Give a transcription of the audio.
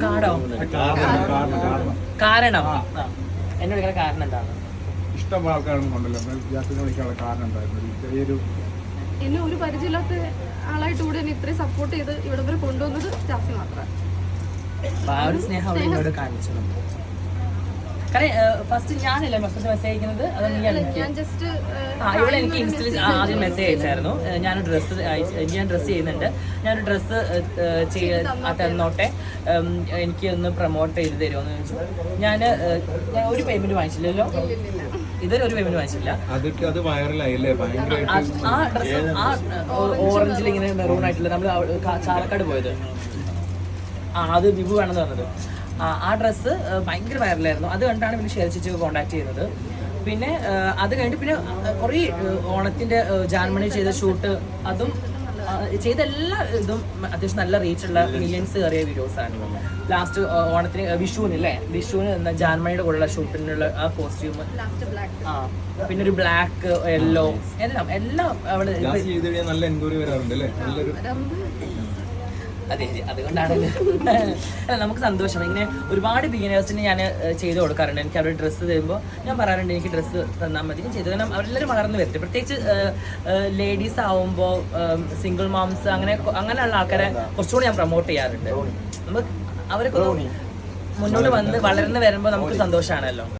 കാടോ? കാരണം എന്നെ വിളിക്കുന്ന കാരണം എന്താണ്? ഇഷ്ടം ആൾക്കാരൊന്നും കൊണ്ടല്ലോ ജാസിനെ വിളിക്കാനുള്ള കാരണം ഉണ്ടായിരുന്നു. ചെറിയൊരു എന്നെ ഒരു പരിചയമില്ലാത്ത ആളായിട്ട് കൂടെ എന്നെ ഇത്രയും സപ്പോർട്ട് ചെയ്ത് ഇവിടെ വരെ കൊണ്ടുവന്നത് ജാസി മാത്രമാണ്. ആ ഒരു സ്നേഹം അവിടെ എന്നോട് കാണിച്ചു. കാരണം ഫസ്റ്റ് ഞാനല്ലേ ഫസ്റ്റ് മെസ്സേജ് അയക്കുന്നത്, അത് നീ ഇവിടെ എനിക്ക് ഇൻസ്റ്റയിൽ ആദ്യം മെസ്സേജ് അയച്ചായിരുന്നു. ഞാൻ ഡ്രസ്സ് ചെയ്യുന്നുണ്ട്, ഞാനൊരു ഡ്രസ്സ് തന്നോട്ടെ, എനിക്ക് ഒന്ന് പ്രൊമോട്ട് ചെയ്ത് തരുമോന്ന് ചോദിച്ചു. ഞാൻ ഒരു പേയ്മെന്റ് വാങ്ങിച്ചില്ലല്ലോ, ഇതൊരു പേയ്മെന്റ് വാങ്ങിച്ചില്ല. ആ ഡ്രസ്സ് ആ ഓറഞ്ചിൽ ഇങ്ങനെ മെറൂൺ ആയിട്ടുള്ള നമ്മൾ ചാലക്കാട് പോയത്, അത് വിഭു വേണമെന്ന് പറഞ്ഞത്. ആ ഡ്രസ്സ് ഭയങ്കര വൈറലായിരുന്നു. അത് കണ്ടാണ് പിന്നെ ഷെയർ ചേച്ചി കോൺടാക്ട് ചെയ്യുന്നത്. പിന്നെ അത് കഴിഞ്ഞിട്ട് പിന്നെ കുറേ ഓണത്തിന്റെ ജാൻമണി ചെയ്ത ഷൂട്ട്, അതും ചെയ്ത എല്ലാ ഇതും അത്യാവശ്യം നല്ല റീച്ചുള്ള മില്യൻസ് കയറിയ വീഡിയോസാണ്. ലാസ്റ്റ് ഓണത്തിന് വിഷുവിന് ജാൻമണിയുടെ കൂടെയുള്ള ഷൂട്ടിനുള്ള ആ കോസ്റ്റ്യൂം, പിന്നെ ഒരു ബ്ലാക്ക് യെല്ലോ എല്ലാം അവിടെ നല്ല എൻക്വയറി വരാറുണ്ട് അല്ലേ? അതെ, അതുകൊണ്ടാണ് നമുക്ക് സന്തോഷം. ഇങ്ങനെ ഒരുപാട് ബിഗിനേഴ്സിന് ഞാൻ ചെയ്ത് കൊടുക്കാറുണ്ട്. എനിക്ക് അവരുടെ ഡ്രസ്സ് തരുമ്പോൾ ഞാൻ പറയാറുണ്ട് എനിക്ക് ഡ്രസ്സ് തന്നാൽ മതി, ഞാൻ ചെയ്തു. കാരണം അവരെല്ലാവരും വളർന്നു വരട്ടെ. പ്രത്യേകിച്ച് ലേഡീസ് ആവുമ്പോൾ സിംഗിൾ മോംസ് അങ്ങനെയുള്ള ആൾക്കാരെ കുറച്ചുകൂടി ഞാൻ പ്രൊമോട്ട് ചെയ്യാറുണ്ട്. നമുക്ക് അവരൊക്കെ മുന്നോട്ട് വന്ന് വളർന്നു വരുമ്പോൾ നമുക്ക് സന്തോഷമാണല്ലോ.